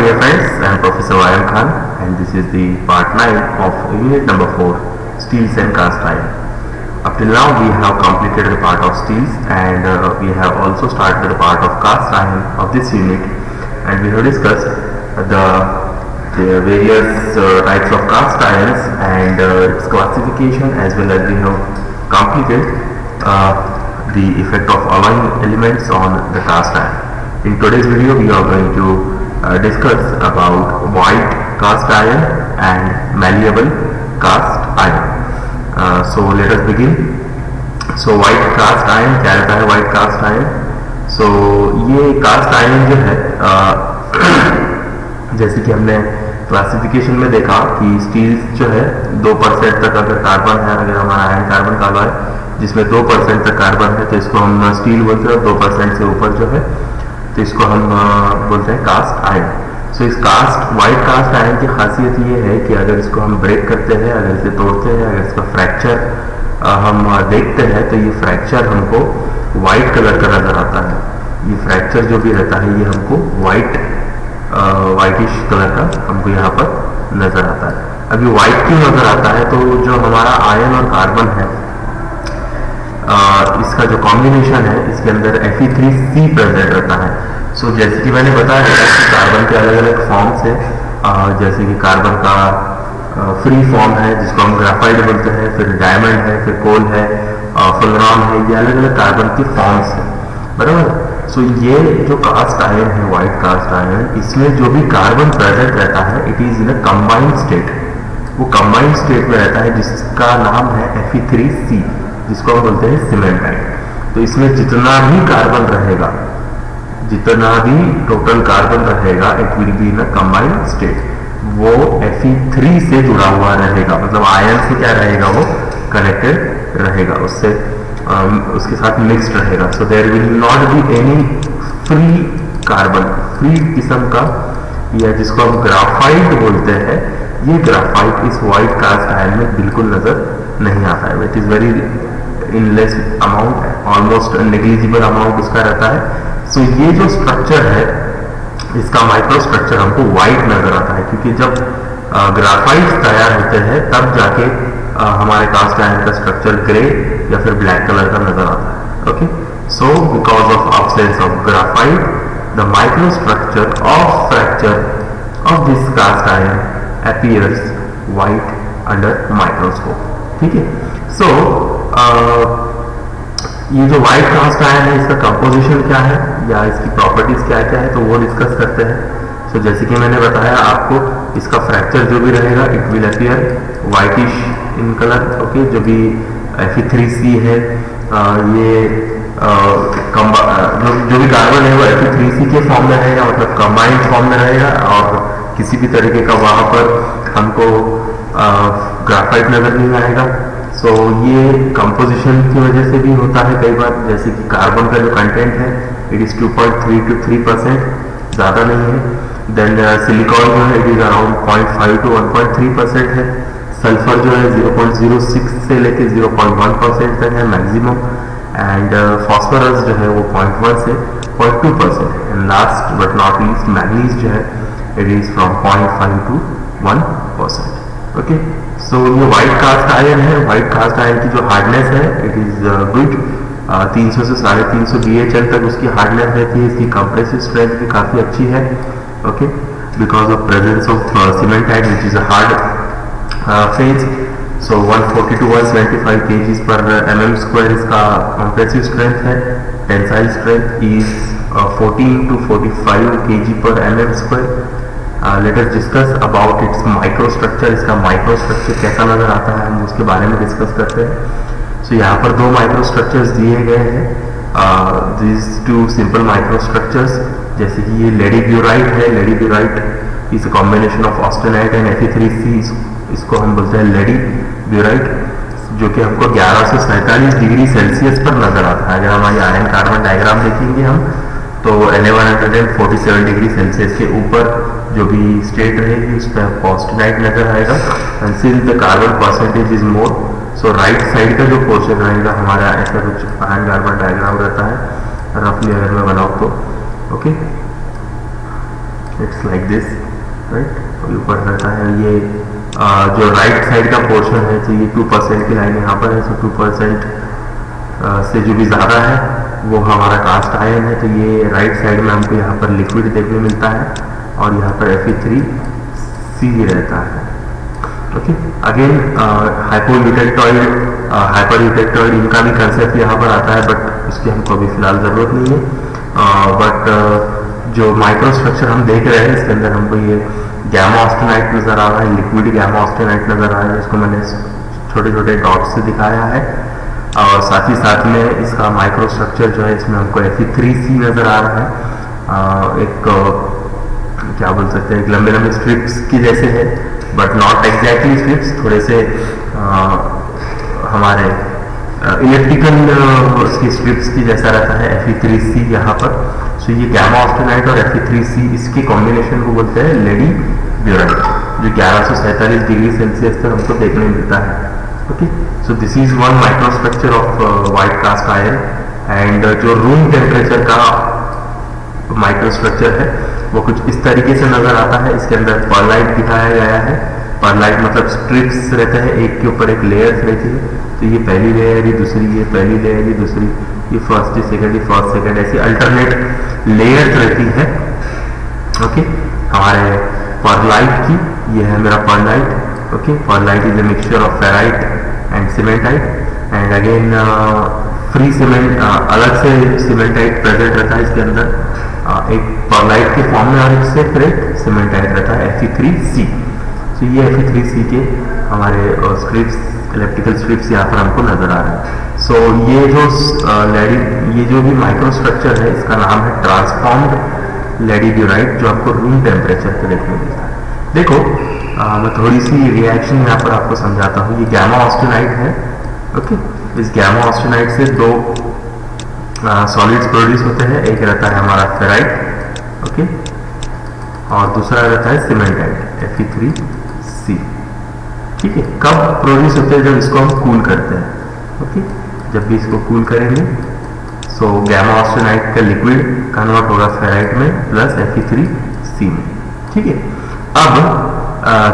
dear friends, I am Professor Wayan Khan and this is the part 9 of unit number 4, Steels and Cast Iron. Up till now we have completed the part of steels and we have also started the part of cast iron of this unit, and we have discussed the various types of cast irons and its classification, as well as we have completed the effect of alloying elements on the cast iron. In today's video we are going to discuss about white cast iron and malleable cast iron. So let us begin. So white cast iron क्या रहता है? white cast iron, so ये cast iron जो है जैसे कि हमने classification में देखा कि स्टील्स जो है 2% तक अगर कार्बन है, अगर हमारा आयन कार्बन का अलॉय जिसमें 2% तक कार्बन है तो इसको हम स्टील बोलते हैं, और 2% से ऊपर जो है तो इसको हम बोलते हैं कास्ट आयरन. सो इस व्हाइट कास्ट आयरन की खासियत ये है कि अगर इसको हम ब्रेक करते हैं, अगर इसे तोड़ते हैं, अगर इसका फ्रैक्चर हम देखते हैं तो ये फ्रैक्चर हमको वाइट कलर का नज़र आता है. ये फ्रैक्चर जो भी रहता है ये हमको वाइटिश कलर का हमको यहाँ पर नज़र आता है. अभी वाइट क्यों नज़र आता है? तो जो हमारा आयन और कार्बन है इसका जो कॉम्बिनेशन है इसके अंदर Fe3C प्रेजेंट रहता है. सो जैसे कि मैंने बताया है कि कार्बन के अलग अलग फॉर्म्स है, जैसे कि कार्बन का फ्री फॉर्म है जिसको हम ग्राफाइट बोलते हैं, फिर डायमंड है, फिर कोल है, फुलरान है, ये अलग अलग कार्बन के फॉर्म्स है, बराबर. सो ये जो कास्ट आयरन है, व्हाइट कास्ट आयरन, इसमें जो भी कार्बन प्रेजेंट रहता है it is in a combined state. वो कंबाइंड स्टेट में रहता है जिसका नाम है Fe3C, जिसको हम बोलते हैं सीमेंटाइट. तो इसमें जितना भी कार्बन रहेगा, जितना भी टोटल कार्बन रहेगा, it will be in a combined state. वो Fe3 से जुड़ा हुआ रहेगा, मतलब आयन से क्या रहेगा, वो कनेक्टेड रहेगा, उससे उसके साथ मिक्स्ड रहेगा. So there will not be any free carbon, free किस्म का, या जिसको हम ग्राफाइट बोलते हैं, ये ग्राफाइट इस व्हाइट कास्ट आयरन में बिल्कुल नजर नहीं आता है. It is very in less amount, almost negligible amount इसका रहता है. सो ये जो स्ट्रक्चर है इसका माइक्रो स्ट्रक्चर हमको व्हाइट नजर आता है, क्योंकि जब ग्राफाइट तैयार होते हैं तब जाके हमारे कास्ट आयरन का स्ट्रक्चर ग्रे या फिर ब्लैक कलर का नजर आता है. Okay, so because of absence of graphite the microstructure of fracture of this cast iron appears white under microscope. ठीक है. सो ये जो व्हाइट कास्ट आयरन है इसका कंपोजिशन क्या है या इसकी प्रॉपर्टीज क्या क्या है, तो वो डिस्कस करते हैं. सो जैसे कि मैंने बताया आपको, इसका फ्रैक्चर जो भी रहेगा it will appear whitish in colour. Okay, जो भी Fe3C है, ये जो भी कार्बन है वो Fe3C के फॉर्म में रहेगा, मतलब कंबाइंड फॉर्म में रहेगा, और किसी भी तरीके का वहां पर हमको ग्राफाइट नजर नहीं आएगा. सो ये कंपोजिशन की वजह से भी होता है कई बार, जैसे कि कार्बन का जो कंटेंट है इट इज 2.3 to 3%, ज़्यादा नहीं है. देन सिलिकॉन जो है इट इज अराउंड 0.5 to 1.3% है. सल्फर जो है 0.06 से लेके 0.1% तक है मैक्सिमम, एंड फॉस्फोरस जो है वो 0.1 से 0.2%. And last but not least manganese जो है it is from 0.5 to 1%. Okay, so ये व्हाइट कास्ट आयरन है. व्हाइट कास्ट आयरन की जो हार्डनेस है इट इज गुड, 300 से 350 BHL तक उसकी हार्डनेस रहती है. इसकी कंप्रेसिव स्ट्रेंथ भी काफ़ी अच्छी है. Okay, because of presence of cementite which is a hard phase. So 140 to 175 kgs per mm² इसका कंप्रेसिव स्ट्रेंथ है. Tensile strength is 14 to 45 kg per mm². Let us discuss about it's micro structure. इसका micro structure कैसा नजर आता है हम उसके बारे में डिस्कस करते हैं. सो यहाँ पर दो माइक्रो स्ट्रक्चर्स दिए गए हैं, this two simple microstructures. जैसे कि ये लेडी ब्यूराइट है. Ledeburite is a combination of austenite and Fe3C. इसको हम बोलते हैं लेडी ब्यूराइट, जो कि हमको 1147 डिग्री सेल्सियस पर नजर आता है. अगर हमारी आयन कार्बन डायग्राम देखेंगे हम तो 1147 डिग्री सेल्सियस के ऊपर जो भी स्टेट रहेगी उस पर ऑस्टेनाइट नजर आएगा. And since the carbon percentage is more, so right side का जो पोर्शन रहेगा हमारा, ऐसा कुछ आयन कार्बन डायग्राम रहता है रफली अगर मैं बनाऊँ तो. Okay, it's like this, right. ऊपर रहता है ये जो राइट साइड का पोर्शन है, तो ये 2% की लाइन यहाँ पर है, सो 2% से जो भी ज़्यादा है वो हमारा कास्ट आयन है। तो ये राइट साइड में हमको यहाँ पर लिक्विड देखने मिलता है और यहाँ पर Fe3C रहता है। ओके, अगेन हाइपर यूटेक्टॉइड इनका भी कंसेप्ट यहाँ पर आता है, बट इसकी हमको अभी फिलहाल ज़रूरत नहीं है। बट जो माइक्रो स्ट्रक्चर हम देख रहे हैं इसके अंदर हमको ये गैमा ऑस्टेनाइट नज़र आ रहा है, लिक्विड गैमा ऑस्टेनाइट नज़र आ रहा है, जिसको मैंने छोटे छोटे डॉट्स से दिखाया है। और साथ ही साथ में इसका माइक्रो स्ट्रक्चर जो है इसमें हमको Fe3C नज़र आ रहा है। एक क्या बोल सकते हैं, एक लंबे लंबे स्ट्रिप्स की जैसे है, बट नॉट एग्जैक्टली स्ट्रिप्स, थोड़े से हमारे इलेक्ट्रिकल उसकी स्ट्रिप्स की जैसा रहता है Fe3C यहाँ पर। सो ये गैमा ऑस्टेनाइट और Fe3C इसके कॉम्बिनेशन को बोलते हैं लेडी ब्यूराइट, जो 1147 डिग्री सेल्सियस तक हमको देखने मिलता है। Okay, so this is one microstructure of white cast iron. And जो रूम टेम्परेचर का माइक्रो स्ट्रक्चर है वो कुछ इस तरीके से नजर आता है। इसके अंदर परलाइट दिखाया गया है। परलाइट मतलब स्ट्रिप्स रहते हैं, एक के ऊपर एक लेयर्स रहती है। तो ये पहली लेयर, ये दूसरी, ये पहली लेयर, ये दूसरी, ये फर्स्ट, ये सेकंड, ये फर्स्ट, सेकंड, ऐसी अल्टरनेट लेयर्स रहती है। ओके, हमारे परलाइट की, ये है मेरा pearlite. Okay, pearlite is a mixture of ferrite and cementite. And again free cement, अलग से सीमेंटाइट प्रेजेंट रहता है इसके अंदर, एक परलाइट के फॉर्म में, और एक सेपरेट सीमेंटाइट रहता है Fe3C। तो ये Fe3C के हमारे स्ट्रिप्स, इलेक्ट्रिकल स्ट्रिप्स यहाँ पर हमको नजर आ रहे हैं। सो ये जो ये जो भी माइक्रो स्ट्रक्चर है इसका नाम है ट्रांसफॉर्म्ड लेडी ब्यूराइट, जो आपको रूम टेम्परेचर पे देखने मिलता है। देखो मैं थोड़ी सी रिएक्शन यहाँ पर आपको समझाता हूँ। ये गैमा ऑस्टेनाइट है। ओके, इस गैमा ऑस्टेनाइट से दो सॉलिड्स प्रोड्यूस होते हैं, एक रहता है हमारा फेराइट, ओके, और दूसरा रहता है सीमेंटाइट Fe3C। ठीक है, कब प्रोड्यूस होते हैं? जब इसको हम कूल करते हैं। ओके, जब भी इसको कूल करेंगे सो गैमा ऑस्टेनाइट का लिक्विड कन्वर्ट होगा फेराइट में प्लस Fe3C में। ठीक है, अब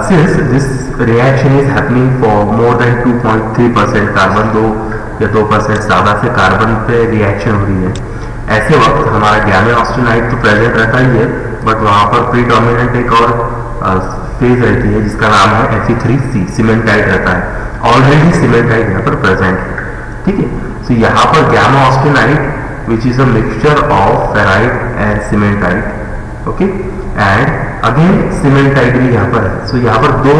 since this reaction is happening for more than 2.3% carbon, 2 या 2% ज़्यादा से कार्बन पे रिएक्शन हो रही है, ऐसे वक्त हमारा गैमा ऑस्टेनाइट तो प्रेजेंट रहता ही है, बट वहाँ पर प्रीडोमिनेंट एक और फेज रहती है जिसका नाम है Fe3C, सीमेंटाइट रहता है। ऑलरेडी सीमेंटाइट यहाँ पर प्रेजेंट है। ठीक है, सो यहाँ पर gamma austenite which is a mixture of ferrite and cementite. Okay, and again cementite भी यहाँ पर है। सो यहाँ पर दो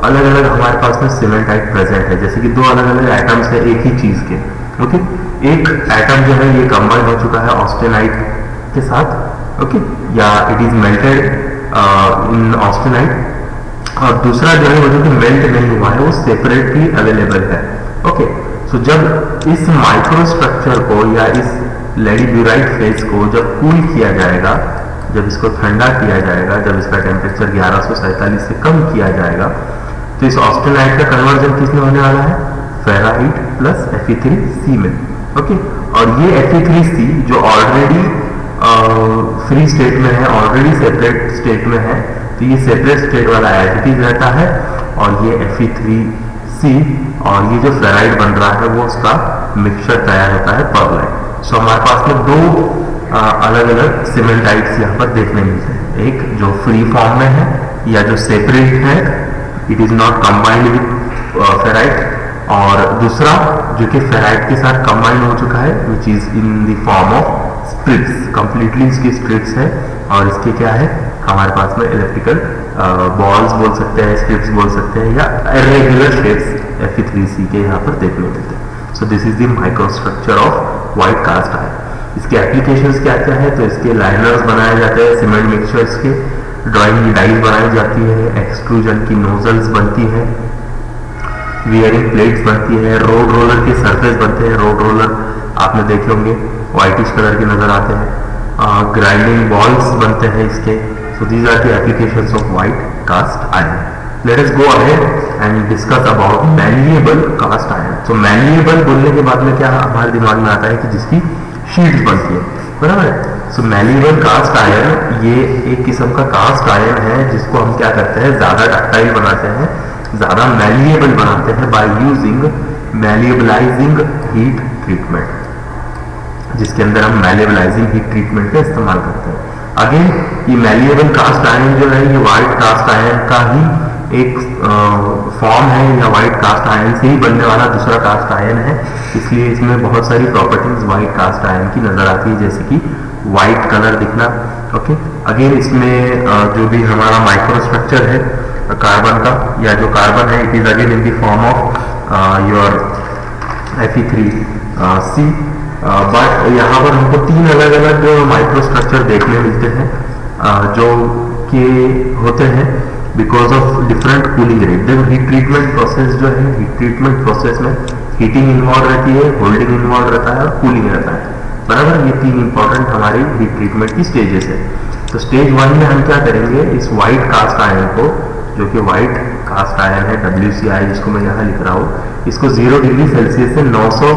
अलग अलग हमारे पास में सीमेंटाइट प्रेजेंट है, जैसे कि दो अलग अलग एटम्स है एक ही चीज के। ओके, एक एटम जो है ये कंबाइन हो चुका है ऑस्टेनाइट के साथ, ओके, या it is melted in austenite, और दूसरा जो है वो जो कि मेल्ट नहीं हुआ है वो सेपरेटली अवेलेबल है। ओके, सो जब इस माइक्रो स्ट्रक्चर को या इस लेडी ब्यूराइट फेज को जब कूल किया जाएगा, जब इसको ठंडा किया जाएगा, जब इसका टेम्परेचर 1147 से कम किया जाएगा, तो इस ऑस्टेनाइट का कन्वर्जन किसमें होने वाला है? फेराइट प्लस Fe3C में। ओके, और ये Fe3C जो ऑलरेडी फ्री स्टेट में है, ऑलरेडी सेपरेट स्टेट में है, तो ये सेपरेट स्टेट वाला एज इट इज रहता है, और ये Fe3C और ये जो फेराइट बन रहा है वो उसका मिक्सचर तैयार होता है परलाइट। सो हमारे पास में दो अलग अलग सीमेंटाइट्स यहाँ पर देखने मिलते हैं, एक जो फ्री फॉर्म में है या जो सेपरेट है, it is not combined with ferrite, और दूसरा जो कि फेराइट के साथ कंबाइन हो चुका है which is in the form of strips, completely इसकी स्ट्रिप्स है, और इसके क्या है हमारे पास में इलेक्ट्रिकल बॉल्स बोल सकते हैं, स्ट्रिप्स बोल सकते हैं, या इरेगुलर शेप्स Fe3C के यहाँ पर देखने मिलते हैं। So this is the microstructure of white cast iron. इसके एप्लीकेशंस क्या क्या है? तो इसके लाइनर्स बनाए जाते हैं, सीमेंट मिक्सचर्स के, ड्राइंग डाइज बनाई जाती है, एक्सट्रूजन की नोजल्स बनती है, वियरिंग प्लेट्स बनती है, रोड रोलर के सरफेस बनते हैं। रोड रोलर आपने देखे होंगे, व्हाइटिश कलर के नजर आते हैं। ग्राइंडिंग बॉल्स बनते हैं इसके। So these are the applications of white cast iron. Let us go ahead and discuss about malleable cast iron. तो मैल्लिएबल बोलने के बाद में क्या हमारे दिमाग में आता है कि जिसकी शीट्स बनती है, बराबर है। सो मैलिएबल कास्ट आयरन ये एक किस्म का कास्ट आयरन है जिसको हम क्या करते हैं, ज्यादा डक्टाइल बनाते हैं, ज्यादा मैलिएबल बनाते हैं बाय यूजिंग मैलिएबलाइजिंग हीट ट्रीटमेंट, जिसके अंदर हम मैलिएबलाइजिंग हीट ट्रीटमेंट का इस्तेमाल करते हैं। अगेन ये मैलिएबल कास्ट आयरन जो है ये व्हाइट कास्ट आयरन का ही एक फॉर्म है, या व्हाइट कास्ट आयरन से ही बनने वाला दूसरा कास्ट आयरन है, इसलिए इसमें बहुत सारी प्रॉपर्टीज व्हाइट कास्ट आयरन की नजर आती है, जैसे कि व्हाइट कलर दिखना। ओके, अगेन इसमें जो भी हमारा माइक्रो स्ट्रक्चर है कार्बन का, या जो कार्बन है it is again in the form of your Fe3C, but यहाँ पर हमको तीन अलग अलग माइक्रो स्ट्रक्चर देखने मिलते हैं जो कि होते हैं because of different cooling rate. देखो हीट ट्रीटमेंट प्रोसेस जो है, हीट ट्रीटमेंट प्रोसेस में हीटिंग इन्वॉल्व रहती है, होल्डिंग इन्वॉल्व रहता है और कूलिंग रहता है, बराबर। ये तीन इंपॉर्टेंट हमारी हीट ट्रीटमेंट की स्टेजेस है। तो स्टेज 1 में हम क्या करेंगे, इस व्हाइट कास्ट आयरन को, जो कि व्हाइट कास्ट आयरन है WCI जिसको मैं यहाँ लिख रहा हूँ, इसको 0 डिग्री सेल्सियस से 900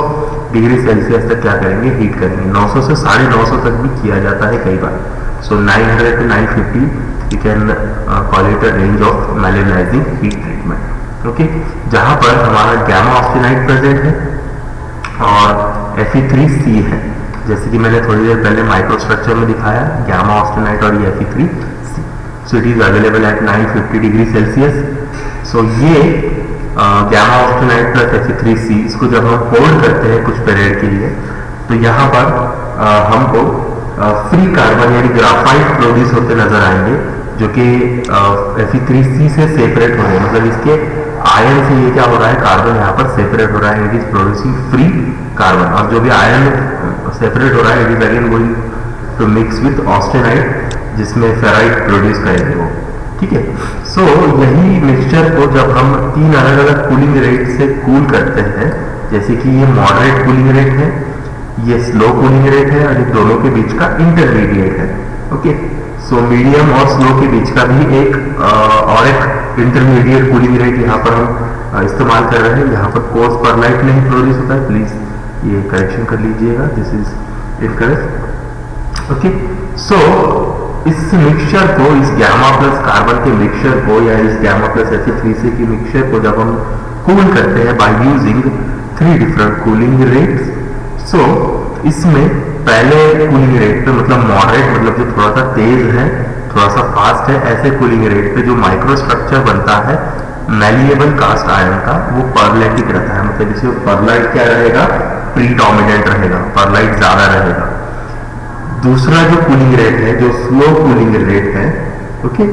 डिग्री सेल्सियस तक क्या करेंगे, हीट करेंगे। 900 से 950 तक भी किया जाता है कई बार। So 900 to 950 you can call it a range of malleablising heat treatment. Okay, जहां पर हमारा गामा ऑक्सीनाइड प्रेजेंट है और Fe3C है, जैसे कि मैंने थोड़ी देर पहले माइक्रो स्ट्रक्चर में दिखाया, गामा ऑक्सीनाइड और ये Fe3C। So it is available at 950 degree Celsius. So ये गामा ऑक्सीनाइड प्लस Fe3C, इसको जब हम होल्ड करते हैं कुछ पीरियड के लिए, तो यहाँ पर हमको फ्री कार्बन यानी ग्राफाइट प्रोड्यूस होते नजर आएंगे, जो कि Fe3C से सेपरेट हो रहे हैं। मतलब इसके आयन से ये क्या हो रहा है, कार्बन यहाँ पर सेपरेट हो रहा है, it is producing free carbon. और जो भी आयन सेपरेट हो रहा है it is again going to mix with austenite, जिसमें फेराइट प्रोड्यूस करेंगे वो। ठीक है, सो यही मिक्सचर को जब हम तीन अलग अलग कूलिंग रेट से कूल करते हैं, जैसे कि ये मॉडरेट कूलिंग रेट है, ये स्लो कूलिंग रेट है, और ये दोनों के बीच का इंटरमीडिएट है। ओके, सो मीडियम और स्लो के बीच का भी एक और एक इंटरमीडिएट कूलिंग रेट यहाँ पर हम इस्तेमाल कर रहे हैं। यहाँ पर कोर्स परलाइट नहीं प्रोड्यूस होता है, प्लीज ये करेक्शन कर लीजिएगा, दिस इज इनकरेक्ट। ओके, सो इस मिक्सचर को, इस गामा प्लस कार्बन के मिक्सचर को, या इस गामा प्लस Fe3C की मिक्सचर को जब हम कूल करते हैं by using 3 different cooling rates, so इसमें पहले कूलिंग रेट पे, मतलब मॉडरेट, मतलब जो थोड़ा सा तेज है, थोड़ा सा फास्ट है, ऐसे कूलिंग रेट पे जो माइक्रो स्ट्रक्चर बनता है मैलिएबल कास्ट आयरन का, वो परलाइटिक रहता है। मतलब इसमें परलाइट क्या रहेगा, प्रीडोमिनेंट रहेगा, परलाइट ज्यादा रहेगा। दूसरा जो कूलिंग रेट है, जो स्लो कूलिंग रेट है, ओके,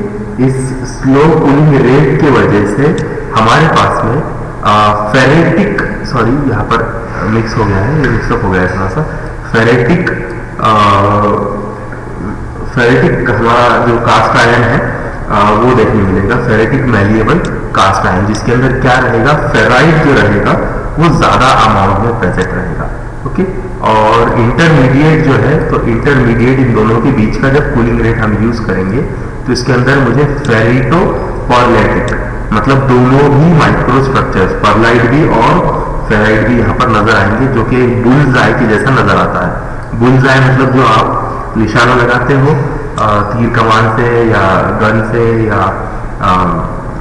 इस स्लो कूलिंग रेट की वजह से हमारे पास में फेरेटिक, सॉरी यहाँ पर मिक्स हो गया है, ये मिक्सअप हो गया है थोड़ा सा, फेरेटिक हमारा जो कास्ट आयरन है वो देखने मिलेगा, फेरेटिक मैलिएबल कास्ट आयरन, जिसके अंदर क्या रहेगा, फेराइट जो रहेगा वो ज्यादा अमाउंट में प्रेजेंट रहेगा। ओके, और इंटरमीडिएट जो है, तो इंटरमीडिएट इन दोनों के बीच का जब कूलिंग रेट हम यूज करेंगे तो इसके अंदर मुझे फेरिटो परलाइटिक, मतलब दोनों ही माइक्रो स्ट्रक्चर्स, परलाइट भी और फेराइट भी यहाँ पर नजर आएंगे, जो कि बुल्स आई के जैसा नजर आता है। बुल्स आई मतलब जो आप निशाना लगाते हो तीर कमान से या गन से या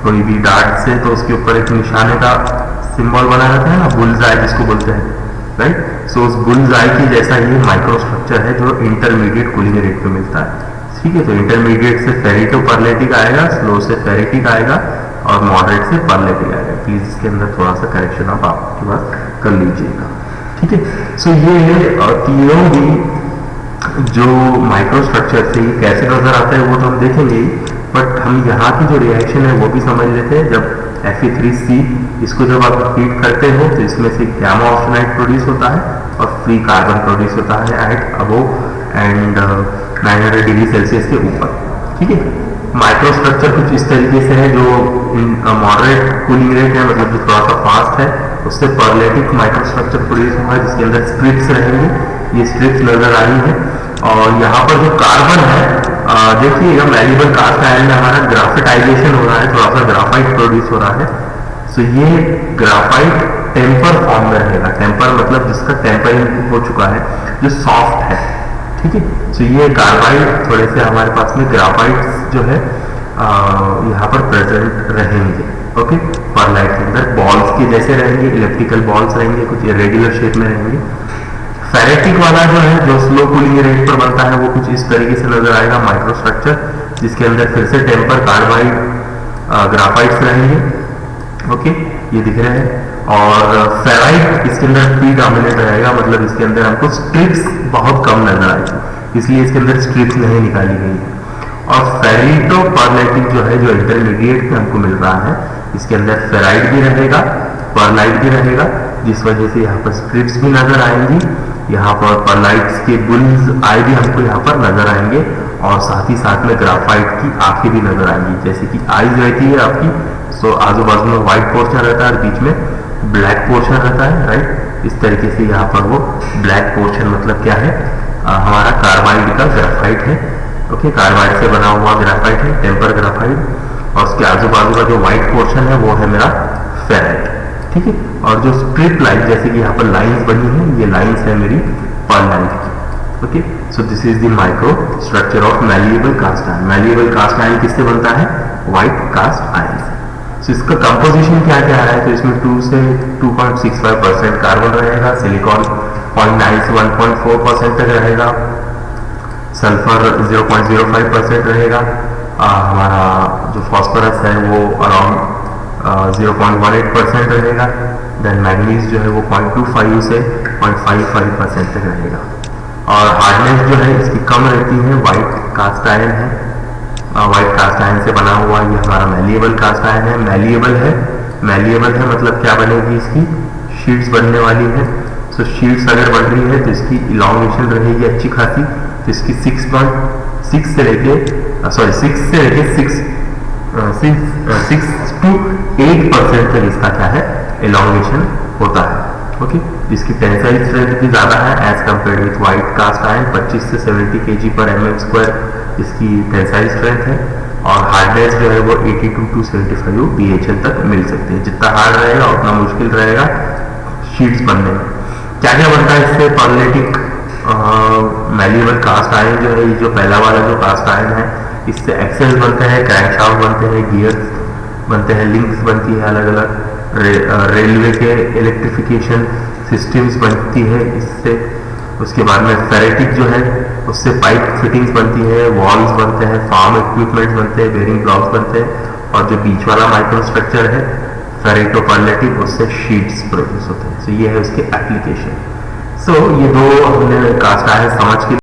कोई भी डार्ट से, तो उसके ऊपर एक निशाने का सिंबल बना रहता है ना, बुल्स आई जिसको बोलते हैं, राइट। सो उस बुल्स आई की जैसा ये माइक्रो स्ट्रक्चर है जो इंटरमीडिएट कूलिंग रेट पे मिलता है। ठीक है, तो इंटरमीडिएट से फेरिटो परलेटिक आएगा, स्लो से फेरिटिक आएगा और मॉडरेट से परलेटिक आएगा। प्लीज इसके अंदर थोड़ा सा करेक्शन आप आपके पास कर लीजिएगा। ठीक है, सो ये तीनों भी जो माइक्रो स्ट्रक्चर से कैसे नजर आता है वो तो हम देखेंगे, बट हम यहाँ की जो रिएक्शन है वो भी समझ लेते हैं। जब Fe3C इसको जब आप हीट करते हो तो इसमें से गामा ऑक्सीनाइड प्रोड्यूस होता है और फ्री कार्बन प्रोड्यूस होता है at above and 900 degree Celsius के ऊपर। ठीक है, माइक्रो स्ट्रक्चर कुछ इस तरीके से है, जो मॉडरेट कूलिंग रेट है, मतलब जो थोड़ा सा फास्ट है, उससे परलेटिक माइक्रो स्ट्रक्चर प्रोड्यूस हुआ है जिसके अंदर स्ट्रिप्स रहेंगे, ये स्ट्रिप्स नजर आ रही है। और यहाँ पर जो कार्बन है, देखिएगा मैलिएबल कास्ट आयरन में हमारा ग्राफाइटाइजेशन हो रहा है, थोड़ा सा ग्राफाइट प्रोड्यूस हो रहा है। सो ये ग्राफाइट टेम्पर फॉर्म में रहेगा। टेम्पर मतलब जिसका टेम्परिंग हो चुका है, जो सॉफ्ट है। ठीक है। सो ये कार्बाइड थोड़े से हमारे पास में ग्राफाइट्स जो है यहाँ पर प्रेजेंट रहेंगे। ओके, परलाइट के अंदर बॉल्स के जैसे रहेंगे, इलेक्ट्रिकल बॉल्स रहेंगे, कुछ इरेगुलर शेप में रहेंगे। फेरेटिक वाला जो है, जो स्लो कूलिंग रेट पर बनता है, वो कुछ इस तरीके से नजर आएगा, माइक्रोस्ट्रक्चर, जिसके अंदर फिर से टेम्पर कार्बाइड ग्राफाइट्स रहेंगे। ओके, ये दिख रहे हैं। और फेराइट इसके अंदर प्रीडोमिनेंट रहेगा, मतलब इसके अंदर हमको स्ट्रिप्स बहुत कम नजर आएगी, इसलिए इसके अंदर स्ट्रिप्स नहीं निकाली गई है। और फेरिटो परलाइटिक जो है, जो इंटरमीडिएट में हमको मिल रहा है, इसके अंदर फेराइट भी रहेगा, परलाइट भी रहेगा, जिस वजह से यहाँ पर स्ट्रिप्स भी नजर आएंगी। यहाँ पर परलाइट्स के बुल्स आई भी हमको यहाँ पर नजर आएंगे, और साथ ही साथ में ग्राफाइट की आंखें भी नजर आएंगी, जैसे कि आईज रहती है आपकी। सो आजू बाजू में व्हाइट पोर्शन रहता है और बीच में ब्लैक पोर्शन रहता है, राइट। इस तरीके से यहाँ पर वो ब्लैक पोर्शन मतलब क्या है, हमारा कार्बाइड का ग्राफाइट है। ओके, कार्बाइड से बना हुआ ग्राफाइट है, टेम्पर ग्राफाइट, और उसके आजू बाजू का जो व्हाइट पोर्शन है वो है मेरा फेराइट। ठीक है, और जो स्ट्रिप लाइन, जैसे कि यहाँ पर लाइंस बनी है, ये लाइंस है मेरी परलाइट की। Okay, so this is the microstructure of malleable cast iron. Malleable cast iron किससे बनता है, व्हाइट कास्ट आयरन से। सो इसका कंपोजिशन क्या क्या है, तो इसमें 2 से 2.65% कार्बन रहेगा, सिलिकॉन 0.9 से 1.4% तक रहेगा, सल्फर 0.05% रहेगा, हमारा जो फॉस्फोरस है वो अराउंड 0.18% रहेगा, देन मैग्नीज जो है वो 0.25 से 0.55% तक रहेगा। और हार्डनेस जो है इसकी कम रहती है, व्हाइट कास्ट आयरन है, व्हाइट कास्ट आयरन से बना हुआ ये हमारा मैलिएबल कास्ट आयरन है। मैलिएबल है मतलब क्या बनेगी, इसकी शीट्स बनने वाली है। सो शीट्स अगर बन रही है तो इसकी इलांगेशन रहेगी अच्छी खासी, तो इसकी 6 से लेके 6 to 8% तक इसका क्या है, इलांगेशन होता है। ओके, इसकी टेंसाइल स्ट्रेंथ भी ज्यादा है as compared with white cast iron. 25 से 70 kg पर mm² इसकी टेंसाइल स्ट्रेंथ है, और हार्डनेस जो है वो 82 to 75 BHL तक मिल सकती है। जितना हार्ड रहेगा उतना मुश्किल रहेगा शीट्स बनने में। क्या क्या बनता है इससे, परलेटिक मैलिएबल कास्ट आयरन जो है, ये जो पहला वाला जो कास्ट आयरन है, इससे एक्सेल्स बनते हैं, क्रैंकशाफ्ट बनते हैं, गियर्स बनते हैं, लिंक्स बनती है अलग अलग, रेलवे के इलेक्ट्रिफिकेशन सिस्टम्स बनती है इससे। उसके बाद में फेरेटिक जो है उससे पाइप फिटिंग्स बनती है, वॉल्स बनते हैं, फार्म इक्विपमेंट्स बनते हैं, बेरिंग ब्लॉक्स बनते हैं, और जो बीच वाला माइक्रो स्ट्रक्चर है फेरेटो परलेटिक, उससे शीट्स प्रोड्यूस होते हैं। सो ये है उसके एप्लीकेशन। सो ये दो हमने कास्ट आयरन समझ के